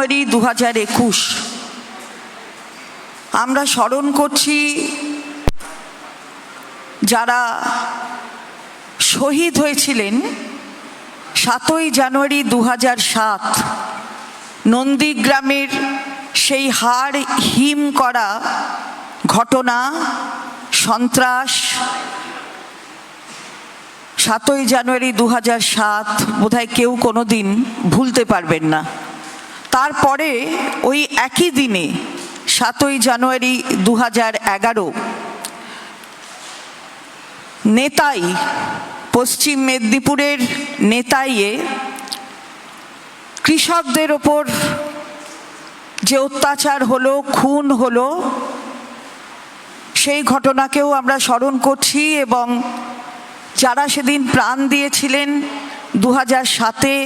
জানুয়ারি 2021 আমরা স্মরণ করছি যারা শহীদ হয়েছিলেন 7ই জানুয়ারি 2007 নন্দীগ্রামের সেই হাড় হিম করা ঘটনা, সন্ত্রাস। 7ই জানুয়ারি 2007 বোধহয় কেউ কোনো দিন ভুলতে পারবেন না। তারপরে ওই একই দিনে 7ই জানুয়ারি 2011 নেতাই, পশ্চিম মেদিনীপুরের নেতাইয়ে কৃষকদের ওপর যে অত্যাচার হলো, খুন হলো, সেই ঘটনাকেও আমরা স্মরণ করছি। এবং যারা সেদিন প্রাণ দিয়েছিলেন 2007-এ,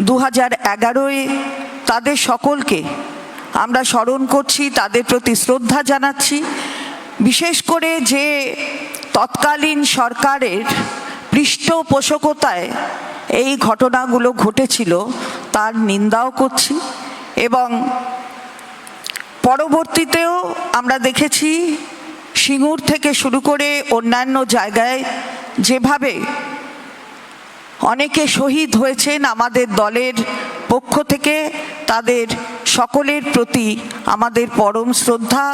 2011-এ, তাদের সকলকে আমরা স্মরণ করছি, তাদের প্রতি শ্রদ্ধা জানাচ্ছি। বিশেষ করে যে তৎকালীন সরকারের পৃষ্ঠপোষকতায় এই ঘটনাগুলো ঘটেছিল তার নিন্দাও করছি। এবং পরবর্তীতেও আমরা দেখেছি সিঙ্গুর থেকে শুরু করে অন্যান্য জায়গায় যেভাবে অনেকে শহীদ হয়েছেন আমাদের দলের পক্ষ থেকে, তাদের সকলের প্রতি আমাদের পরম শ্রদ্ধা।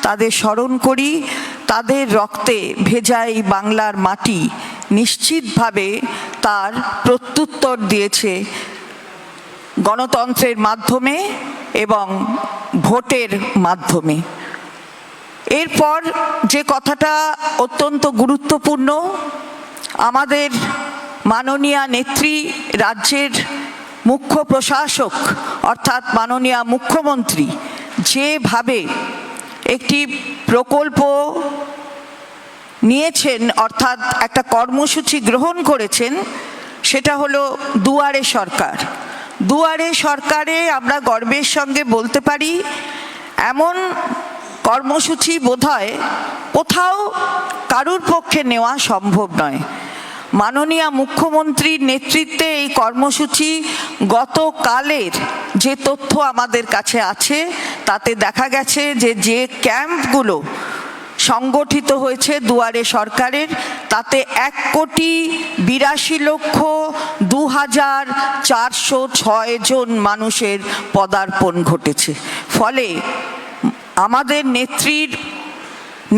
তাদের স্মরণ করি। তাদের রক্তে ভেজা এই বাংলার মাটি নিশ্চিতভাবে তার প্রত্যুত্তর দিয়েছে গণতন্ত্রের মাধ্যমে এবং ভোটের মাধ্যমে। এরপর যে কথাটা অত্যন্ত গুরুত্বপূর্ণ, আমাদের মাননীয়া নেত্রী, রাজ্যের মুখ্য প্রশাসক অর্থাৎ মাননীয়া মুখ্যমন্ত্রী যেভাবে একটি প্রকল্প নিয়েছেন, অর্থাৎ একটা কর্মসূচি গ্রহণ করেছেন, সেটা হলো দুয়ারে সরকার। দুয়ারে সরকারে আমরা গর্বের সঙ্গে বলতে পারি এমন কর্মসূচি বোধহয় কোথাও কারুর পক্ষে নেওয়া সম্ভব নয়। মাননীয়া মুখ্যমন্ত্রীর নেতৃত্বে এই কর্মসূচি গতকালের যে তথ্য আমাদের কাছে আছে তাতে দেখা গেছে যে ক্যাম্পগুলো সংগঠিত হয়েছে দুয়ারে সরকারের, তাতে 1,82,02,406 জন মানুষের পদার্পণ ঘটেছে। ফলে আমাদের নেত্রীর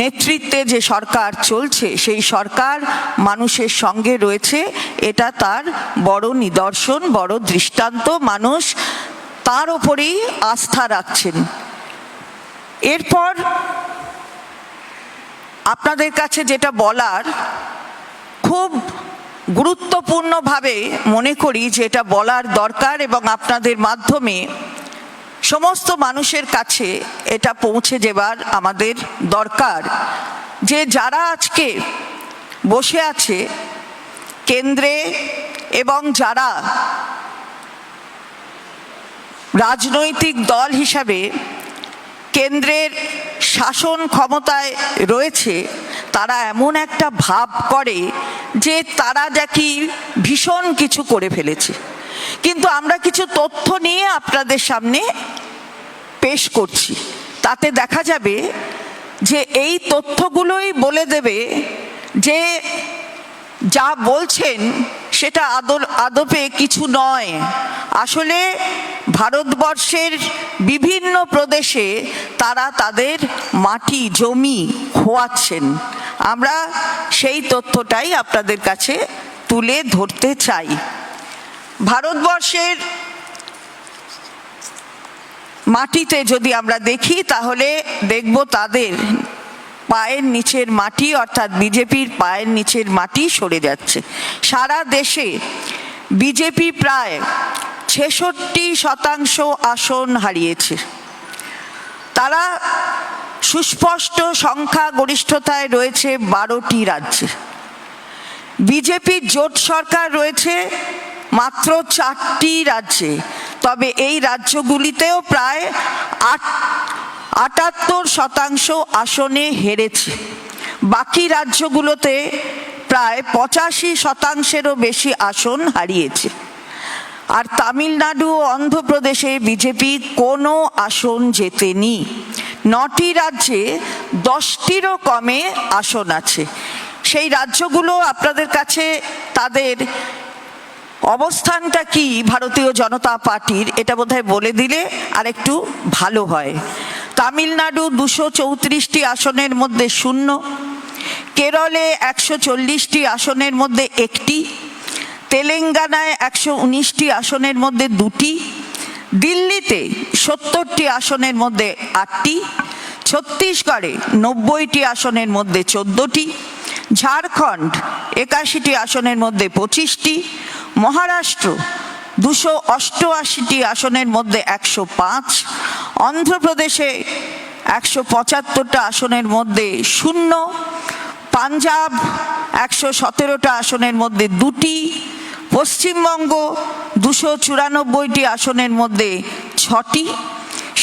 নেতৃত্বে যে সরকার চলছে সেই সরকার মানুষের সঙ্গে রয়েছে, এটা তার বড় নিদর্শন, বড় দৃষ্টান্ত। মানুষ তার ওপরেই আস্থা রাখছেন। এরপর আপনাদের কাছে যেটা বলার, খুব গুরুত্বপূর্ণভাবে মনে করি যে এটা বলার দরকার এবং আপনাদের মাধ্যমে সমস্ত মানুষের কাছে এটা পৌঁছে যাবার আমাদের দরকার, যে যারা আজকে বসে আছে কেন্দ্রে এবং যারা রাজনৈতিক দল হিসাবে কেন্দ্রের শাসন ক্ষমতায় রয়েছে, তারা এমন একটা ভাব করে যে তারা নাকি ভীষণ কিছু করে ফেলেছে। কিন্তু আমরা কিছু তথ্য নিয়ে আপনাদের সামনে পেশ করছি, তাতে দেখা যাবে যে এই তথ্যগুলোই বলে দেবে যে যা বলছেন সেটা আদপে কিছু নয়। আসলে ভারতবর্ষের বিভিন্ন প্রদেশে তারা তাদের মাটি জমি খোয়াচ্ছেন। আমরা সেই তথ্যটাই আপনাদের কাছে তুলে ধরতে চাই। ভারতবর্ষের মাটিতে যদি আমরা দেখি তাহলে দেখব তাদের পায়ের নিচের মাটি, অর্থাৎ বিজেপির পায়ের নিচের মাটি সরে যাচ্ছে। সারা দেশে বিজেপি প্রায় 66% আসন হারিয়েছে। তারা সুস্পষ্ট সংখ্যাগরিষ্ঠতায় রয়েছে 12টি রাজ্যে। বিজেপির জোট সরকার রয়েছে মাত্র 4টি রাজ্যে, তবে এই রাজ্যগুলিতেও প্রায় 78% আসনে হেরেছে। বাকি রাজ্যগুলোতে প্রায় 85%-এরও বেশি আসন হারিয়েছে। আর তামিলনাড়ু ও অন্ধ্রপ্রদেশে বিজেপি কোনো আসন জেতেনি। 9টি রাজ্যে 10টিরও কমে আসন আছে। সেই রাজ্যগুলো আপনাদের কাছে তাদের অবস্থানটা কি ভারতীয় জনতা পার্টির, এটা বোধহয় বলে দিলে আর একটু ভালো হয়। তামিলনাড়ু 234টি আসনের মধ্যে 0, কেরলে 140টি আসনের মধ্যে 1টি, তেলেঙ্গানায় 119টি আসনের মধ্যে 2টি, দিল্লিতে 70টি আসনের মধ্যে 8টি, ছত্তিশগড়ে 90টি আসনের মধ্যে 14টি, ঝাড়খণ্ড 81টি আসনের মধ্যে 25টি, মহারাষ্ট্র 288টি আসনের মধ্যে 105, অন্ধ্রপ্রদেশে 175টা আসনের মধ্যে 0, পাঞ্জাব 117টা আসনের মধ্যে 2টি, পশ্চিমবঙ্গ 294টি আসনের মধ্যে 6টি,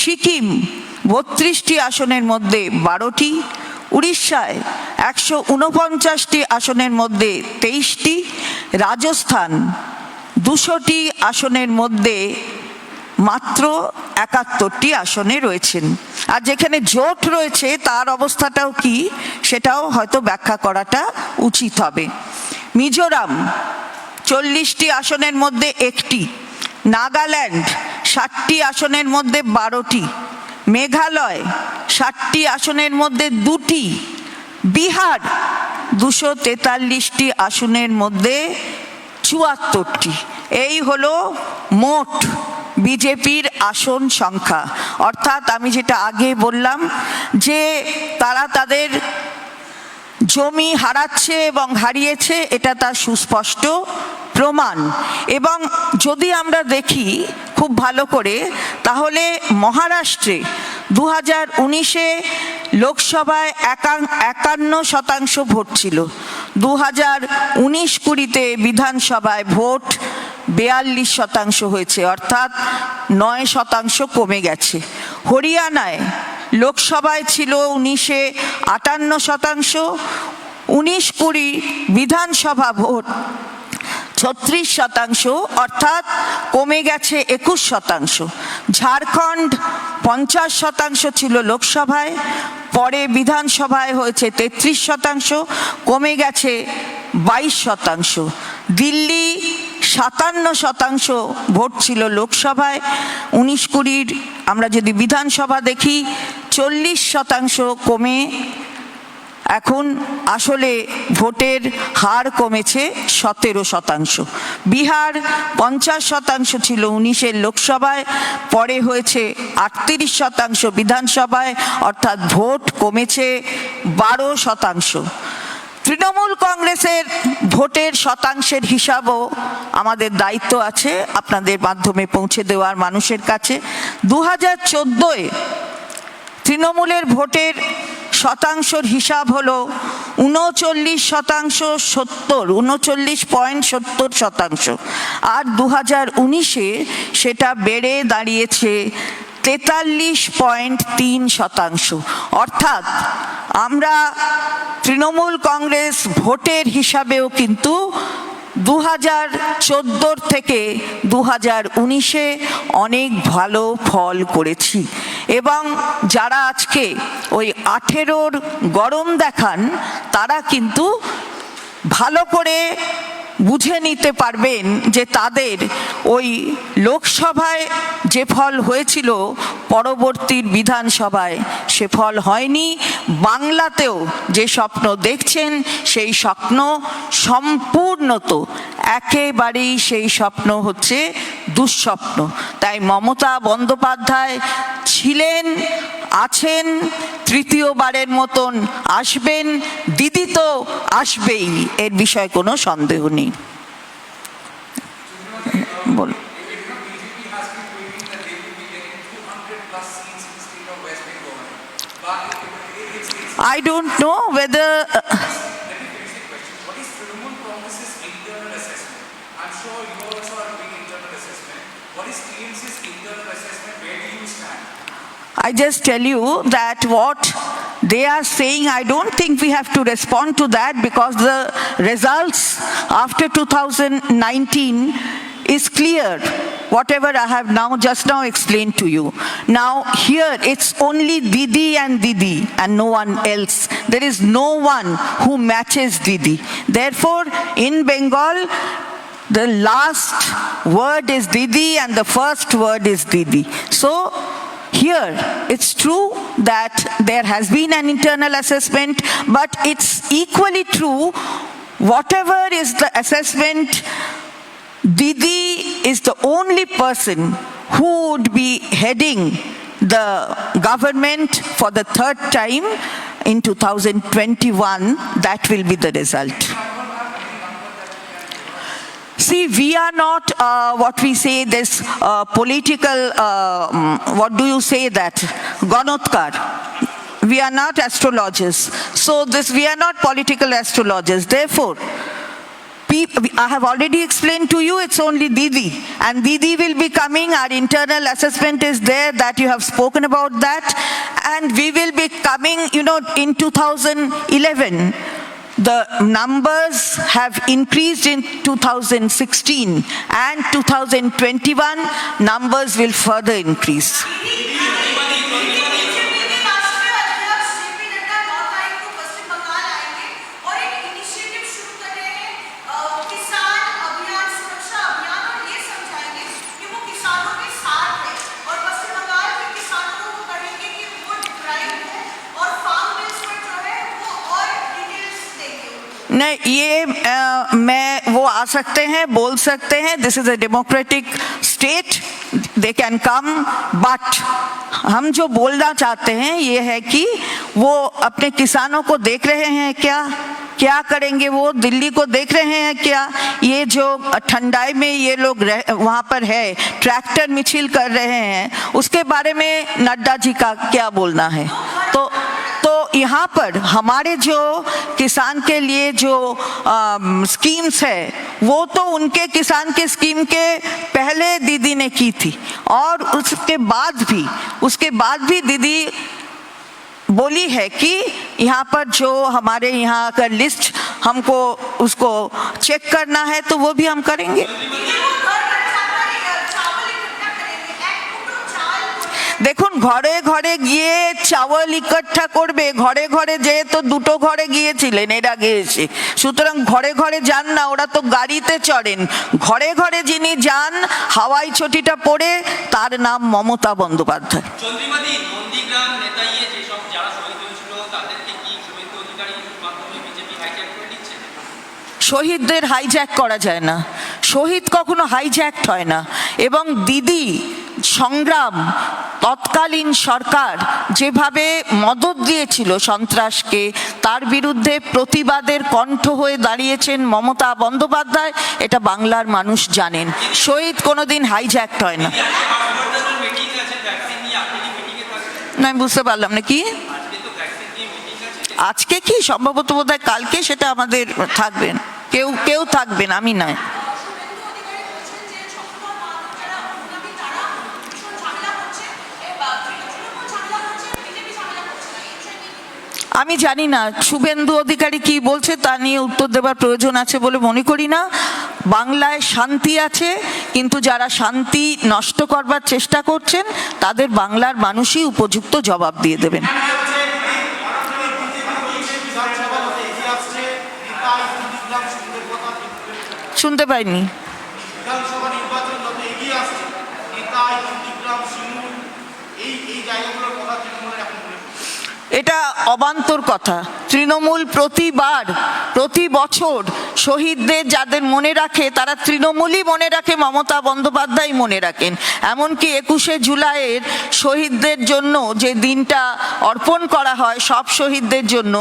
সিকিম 32টি আসনের মধ্যে 12টি, উড়িষ্যায় 149টি আসনের মধ্যে 23টি, রাজস্থান 200টি আসনের মধ্যে মাত্র 71টি আসনে রয়েছেন। আর যেখানে জোট রয়েছে তার অবস্থাটাও কি সেটাও হয়তো ব্যাখ্যা করাটা উচিত হবে। মিজোরাম 40টি আসনের মধ্যে 1টি, নাগাল্যান্ড 60টি আসনের মধ্যে 12টি, মেঘালয় 60টি আসনের মধ্যে 2টি, বিহার 243টি আসনের মধ্যে 74টি। এই হলো মোট বিজেপির আসন সংখ্যা। অর্থাৎ আমি যেটা আগে বললাম যে তারা তাদের জমি হারাচ্ছে এবং হারিয়েছে, এটা তার সুস্পষ্ট প্রমাণ। এবং যদি আমরা দেখি খুব ভালো করে তাহলে মহারাষ্ট্রে 2019-এ লোকসভায় 51% ভোট ছিল, 2019-20 বিধানসভায় ভোট 42% হয়েছে, অর্থাৎ 9% কমে গেছে। হরিয়ানায় লোকসভায় ছিল 19-এ 58%, 19-20 বিধানসভা ভোট 36%, অর্থাৎ কমে গেছে 21%। ঝাড়খণ্ড 50% ছিল লোকসভায়, পরে বিধানসভায় হয়েছে 33%, কমে গেছে 22%। দিল্লি 57% ভোট ছিল লোকসভায়, 19-20 আমরা যদি বিধানসভা দেখি 40% কমে এখন আসলে ভোটের হার কমেছে 17%। বিহার 50% ছিল 19-এর লোকসভায়, পরে হয়েছে 38% বিধানসভায়, অর্থাৎ ভোট কমেছে 12%। তৃণমূল কংগ্রেসের ভোটের শতাংশের হিসাবও আমাদের দায়িত্ব আছে আপনাদের মাধ্যমে পৌঁছে দেওয়ার মানুষের কাছে। 2014-এ তৃণমূলের ভোটের শতাংশের হিসাব হলো 39.70%, আর 2019-এ সেটা বেড়ে দাঁড়িয়েছে 43.3%। অর্থাৎ আমরা তৃণমূল কংগ্রেস ভোটের হিসাবেও কিন্তু 2014 থেকে 2019-এ অনেক ভালো ফল করেছি। এবং যারা আজকে ওই 18-র গরম দেখান তারা কিন্তু ভালো করে বুঝে নিতে পারবেন যে তাদের ওই লোকসভায় যে ফল হয়েছিল পরবর্তী বিধানসভায় সে ফল হয়নি। বাংলাতেও যে স্বপ্ন দেখছেন সেই স্বপ্ন সম্পূর্ণত একেবারেই সেই স্বপ্ন হচ্ছে দুঃস্বপ্ন। তাই মমতা বন্দ্যোপাধ্যায় ছিলেন, আছেন, তৃতীয়বারের মতন আসবেন, দিদি তো আসবেই, এর বিষয়ে কোনো সন্দেহ নেই। বল। I don't know whether I just tell you that what they are saying, I don't think we have to respond to that, because the results after 2019 is clear, whatever I have just now explained to you. Now here it's only Didi and no one else. There is no one who matches Didi. Therefore, in Bengal, the last word is Didi and the first word is Didi. So here, it's true that there has been an internal assessment, but it's equally true, whatever is the assessment, Didi is the only person who would be heading the government for the third time in 2021. That will be the result. See, we are not what we say this political, what do you say that, Ganotkar. We are not astrologers. So we are not political astrologers. Therefore, I have already explained to you, it's only Didi. And Didi will be coming. Our internal assessment is there, that you have spoken about that. And we will be coming, in 2011. The numbers have increased in 2016 and 2021 numbers will further increase. नहीं, ये मैं वो आ सकते हैं, बोल सकते हैं, this is a democratic state, they can come, but हम जो बोलना चाहते हैं ये है कि वो अपने किसानों को देख रहे हैं क्या करेंगे, वो दिल्ली को देख रहे हैं क्या, ये जो ठंडाई में ये लोग वहाँ पर है, ट्रैक्टर मिছিল कर रहे हैं, उसके बारे में नड्डा जी का क्या बोलना है। तो यहाँ पर हमारे जो किसान के लिए जो स्कीम्स है, वो तो उनके किसान के स्कीम के पहले दीदी ने की थी, और उसके बाद भी दीदी बोली है कि यहाँ पर जो हमारे यहाँ का लिस्ट हमको उसको चेक करना है, तो वो भी हम करेंगे। দেখুন, ঘরে ঘরে গিয়ে চাওয়াল ইকট্ঠা করবে, ঘরে ঘরে যেয়ে তো দুটো ঘরে গিয়েছিলেন এর আগে এসে, সুতরাং ঘরে ঘরে যান না, ওরা তো গাড়িতে চড়েন। ঘরে ঘরে যিনি যান হাওয়াই ছটিটা পড়ে, তার নাম মমতা বন্দ্যোপাধ্যায়। চন্দ্রিমাদি, নন্দীগ্রাম নেতাইয়ে যেসব যারা শহীদ হয়েছিল তাদেরকে কি শুভেন্দু অধিকারীর মাধ্যমে বিজেপি হাইজ্যাক করে নিচ্ছে? শহীদদের হাইজ্যাক করা যায় না, শহীদ কখনো হাইজ্যাক্ট হয় না। এবং দিদি সংগ্রাম, তৎকালীন সরকার যেভাবে মদত দিয়েছিল সন্ত্রাসকে, তার বিরুদ্ধে প্রতিবাদের কণ্ঠ হয়ে দাঁড়িয়েছেন মমতা বন্দ্যোপাধ্যায়, এটা বাংলার মানুষ জানেন। শহীদ কোনোদিন হাইজ্যাক্ট হয় না। না, আমি বুঝতে পারলাম না কি আজকে, কি সম্ভবত বোধহয় কালকে, সেটা আমাদের থাকবেন, কেউ থাকবেন, আমি নয়। আমি জানি না শুভেন্দু অধিকারী কি বলছে, তা নিয়ে উত্তর দেবার প্রয়োজন আছে বলে মনে করি না। বাংলায় শান্তি আছে, কিন্তু যারা শান্তি নষ্ট করবার চেষ্টা করছেন তাদের বাংলার মানুষই উপযুক্ত জবাব দিয়ে দেবেন। শুনতে পাইনি। এটা অবান্তর কথা। তৃণমূল প্রতি বছর শহীদদের যাদের মনে রাখে, তারা তৃণমূলই মনে রাখে, মমতা বন্দ্যোপাধ্যায় মনে রাখেন। এমনকি 21শে জুলাইয়ের শহীদদের জন্য যে দিনটা অর্পণ করা হয় সব শহীদদের জন্য,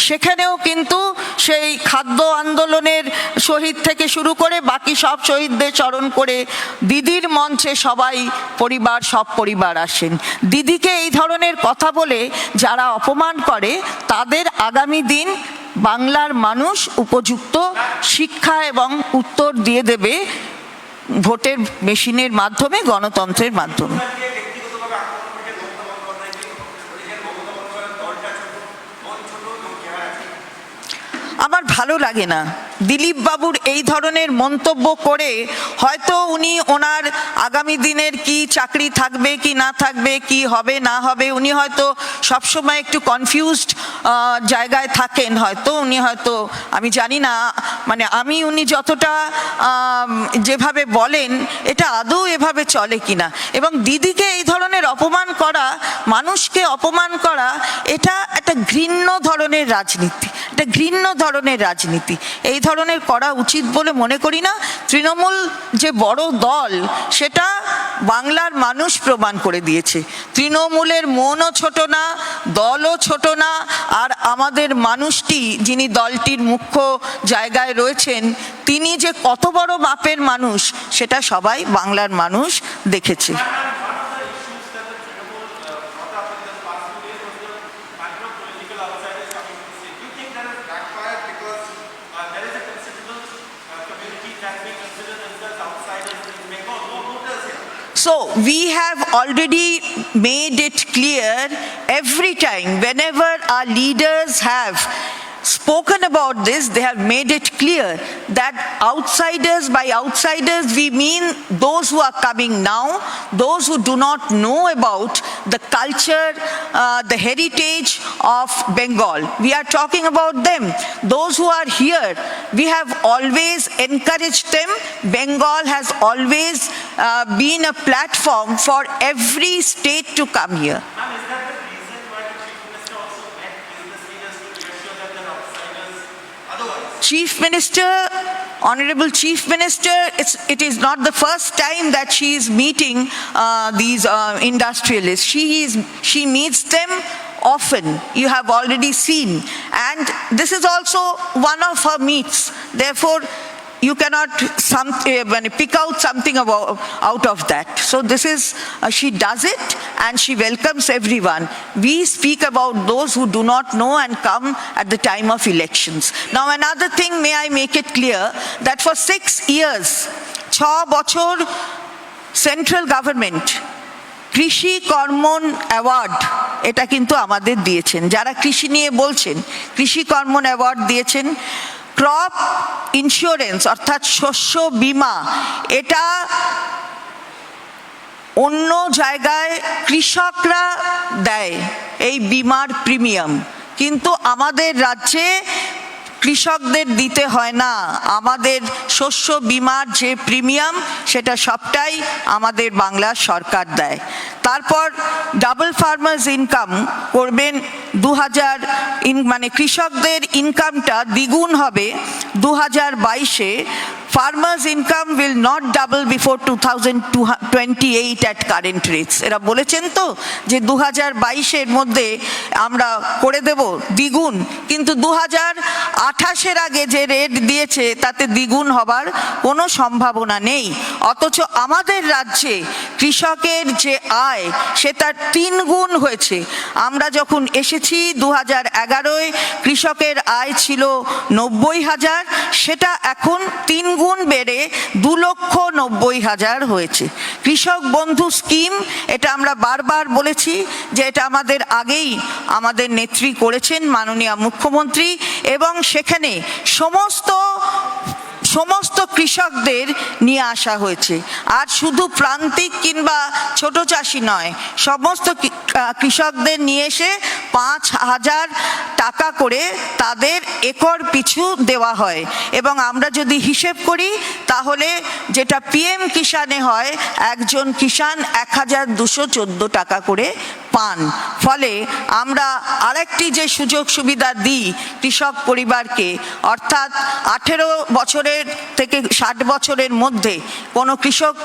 সেখানেও কিন্তু সেই খাদ্য আন্দোলনের শহীদ থেকে শুরু করে বাকি সব শহীদদের স্মরণ করে দিদির মঞ্চে সব পরিবার আসেন। দিদিকে এই ধরনের কথা বলে যারা অপমান করে, তাদের আগামী দিন বাংলার মানুষ উপযুক্ত শিক্ষা এবং উত্তর দিয়ে দেবে ভোটের মেশিনের মাধ্যমে, গণতন্ত্রের মাধ্যমে। আমার ভালো লাগে না। দিলীপ বাবুর এই ধরনের মন্তব্য করে হয়তো উনি ওনার আগামী দিনের কি চাকরি থাকবে কি না থাকবে, কি হবে না হবে, উনি হয়তো সবসময় একটু কনফিউজড জায়গায় থাকেন। হয়তো উনি হয়তো, আমি জানি না, মানে উনি যতটা যেভাবে বলেন এটা আদৌ এভাবে চলে কিনা। এবং দিদিকে এই ধরনের অপমান করা, মানুষকে অপমান করা, এটা একটা ঘৃণ্য ধরনের রাজনীতি, এটা ঘৃণ্য ধরনের রাজনীতি। এই ধরনের করা উচিত বলে মনে করি না। তৃণমূল যে বড় দল সেটা বাংলার মানুষ প্রমাণ করে দিয়েছে। তৃণমূলের মনও ছোট না, দলও ছোট না, আর আমাদের মানুষটি যিনি দলটির মুখ্য জায়গায় রয়েছেন তিনি যে কত বড় মাপের মানুষ সেটা সবাই বাংলার মানুষ দেখেছে। So we have already made it clear every time, whenever our leaders have spoken about this, they have made it clear that outsiders, by outsiders we mean those who are coming now, those who do not know about the culture, the heritage of Bengal. We are talking about them. Those who are here, we have always encouraged them. Bengal has always been a platform for every state to come here. Chief Minister, Honorable Chief Minister, it is not the first time that she is meeting these industrialists. She meets them often. You have already seen. And this is also one of her meets. Therefore, you cannot pick out something out of that. So this is, she does it and she welcomes everyone. We speak about those who do not know and come at the time of elections. Now another thing, may I make it clear that for 6 years, 6 বছর central government কৃষি কর্মণ award এটা কিন্তু আমাদের দিয়েছেন। যারা কৃষি নিয়ে বলছেন, কৃষি কর্মণ অ্যাওয়ার্ড দিয়েছেন। ক্রপ ইন্স্যুরেন্স অর্থাৎ শস্য বীমা, এটা অন্য জায়গায় কৃষকরা দেয় এই বীমার প্রিমিয়াম, কিন্তু আমাদের রাজ্যে কৃষকদের দিতে হয় না। আমাদের শস্য বীমার যে প্রিমিয়াম সেটা সবটাই আমাদের বাংলা সরকার দেয়। তারপর ডাবল ফার্মার্স ইনকাম করবেন 2000, মানে কৃষকদের ইনকামটা দ্বিগুণ হবে 2022-এ। Farmers' income will not double before 2028 at current rates. এরা বলেছেন তো যে 2022-এর মধ্যে আমরা করে দেব দ্বিগুণ, কিন্তু 2028-এর আগে যে রেট দিয়েছে তাতে দ্বিগুণ হবার কোনো সম্ভাবনা নেই। অথচ আমাদের রাজ্যে কৃষকের যে আয় সেটা 3 গুণ হয়েছে। আমরা যখন এসেছি 2011-এ কৃষকের আয় ছিল 90,000, সেটা এখন 3 গুণ বেড়ে 2,90,000 হয়েছে। কৃষক বন্ধু স্কিম, এটা আমরা বারবার বলেছি যে এটা আমাদের আগেই আমাদের নেত্রী করেছেন মাননীয় মুখ্যমন্ত্রী, এবং সেখানে সমস্ত কৃষকদের নিয়ে আসা হয়েছে। আর শুধু প্রান্তিক কিংবা ছোট চাষি নয়, সমস্ত কৃষকদের নিয়ে এসে 5,000 টাকা করে তাদের একর পিছু দেওয়া হয়। এবং আমরা যদি হিসেব করি তাহলে যেটা পিএম কিষানে হয়, একজন কিষান 1,214 টাকা করে পান। ফলে আমরা আরেকটি যে সুযোগ সুবিধা দিই কৃষক পরিবারকে, অর্থাৎ 18 বছরের থেকে 60 বছরের মধ্যে কোনো কৃষক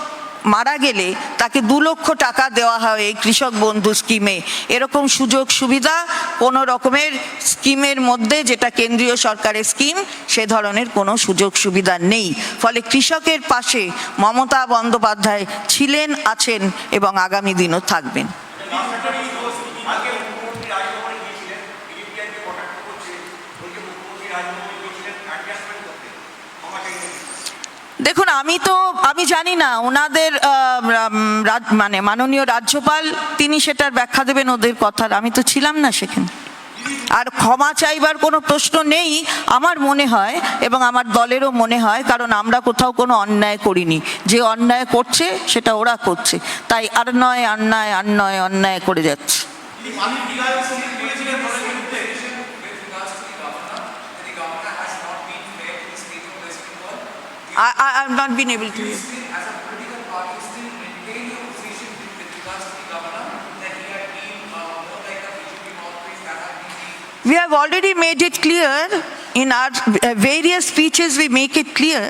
মারা গেলে তাকে 2 লক্ষ টাকা দেওয়া হয় এই কৃষক বন্ধু স্কিমে। এরকম সুযোগ সুবিধা কোনো রকমের স্কিমের মধ্যে, যেটা কেন্দ্রীয় সরকারের স্কিম, সে ধরনের কোনো সুযোগ সুবিধা নেই। ফলে কৃষকের পাশে মমতা বন্দ্যোপাধ্যায় ছিলেন, আছেন এবং আগামী দিনও থাকবেন। দেখুন, আমি জানি না ওনাদের মানে মাননীয় রাজ্যপাল তিনি সেটার ব্যাখ্যা দেবেন ওদের কথার, আমি তো ছিলাম না সেখানে। আর ক্ষমা চাইবার কোনো প্রশ্ন নেই আমার মনে হয়, এবং আমার দলেরও মনে হয়, কারণ আমরা কোথাও কোনো অন্যায় করিনি। যে অন্যায় করছে সেটা ওরা করছে, তাই আর নয় অন্যায় আর নয় অন্যায় করে যাচ্ছে। I've not been able to hear. We have already made it clear in our various speeches. We make it clear,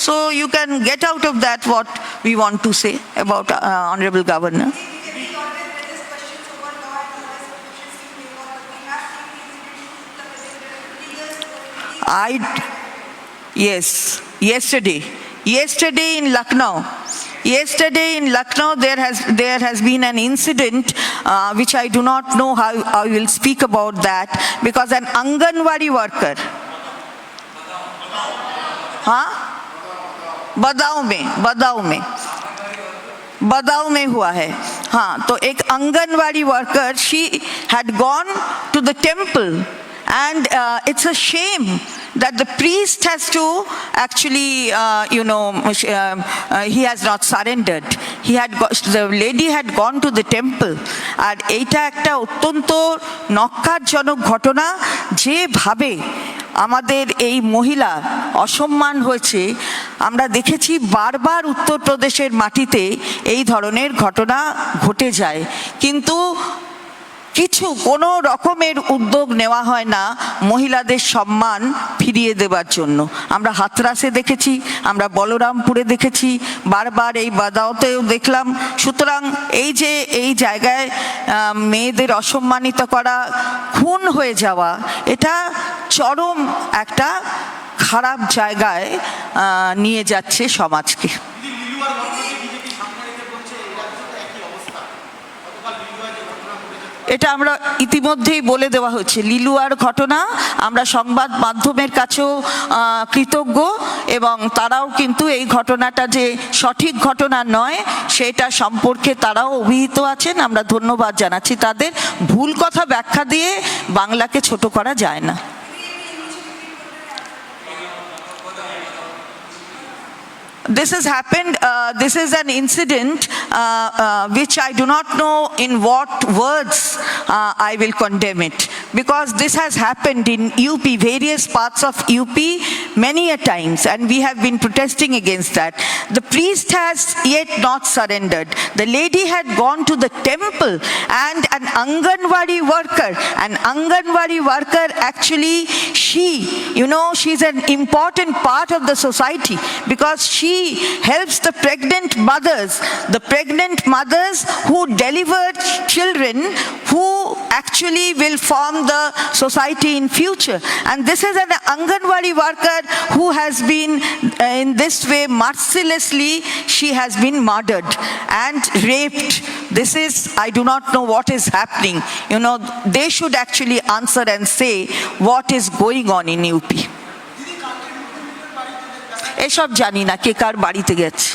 so you can get out of that what we want to say about Honorable Governor. Yes, yesterday in Lucknow. Yesterday in Lucknow, there has been an incident which I do not know how I will speak about that, because an Anganwadi worker, Badaun में हुआ है। हाँ, तो एक anganwadi worker, she had gone to the temple, and it's a shame that the priest has to actually, he has not surrendered. The lady had gone to the temple. আর এইটা একটা অত্যন্ত নক্কারজনক ঘটনা, যেভাবে আমাদের এই মহিলা অসম্মান হয়েছে আমরা দেখেছি। বারবার উত্তরপ্রদেশের মাটিতে এই ধরনের ঘটনা ঘটে যায়, কিন্তু কোনো রকমের উদ্যোগ নেওয়া হয় না মহিলাদের সম্মান ফিরিয়ে দেবার জন্য। আমরা হাতরাসে দেখেছি, আমরা বলরামপুরে দেখেছি, বারবার এই বাদাওতেও দেখলাম। সুতরাং এই জায়গায় মেয়েদের অসম্মানিত করা, খুন হয়ে যাওয়া, এটা চরম একটা খারাপ জায়গায় নিয়ে যাচ্ছে সমাজকে। এটা আমরা ইতিমধ্যেই বলে দেওয়া হয়েছে। লিলুয়ার ঘটনা, আমরা সংবাদ মাধ্যমের কাছেও কৃতজ্ঞ, এবং তারাও কিন্তু এই ঘটনাটা যে সঠিক ঘটনা নয় সেটা সম্পর্কে তারাও অভিহিত আছেন। আমরা ধন্যবাদ জানাচ্ছি তাদের। ভুল কথা ব্যাখ্যা দিয়ে বাংলাকে ছোট করা যায় না। This has happened, this is an incident which I do not know in what words I will condemn it, because this has happened in UP, various parts of UP many a times, and we have been protesting against that. The priest has yet not surrendered. The lady had gone to the temple, and an Anganwadi worker actually, she's an important part of the society, because she helps the pregnant mothers who deliver children who actually will form the society in future. And this is an Anganwadi worker who has been in this way mercilessly, she has been murdered and raped. This is, I do not know what is happening. They should actually answer and say what is going on in UP. এসব জানি না কে কার বাড়িতে গেছে।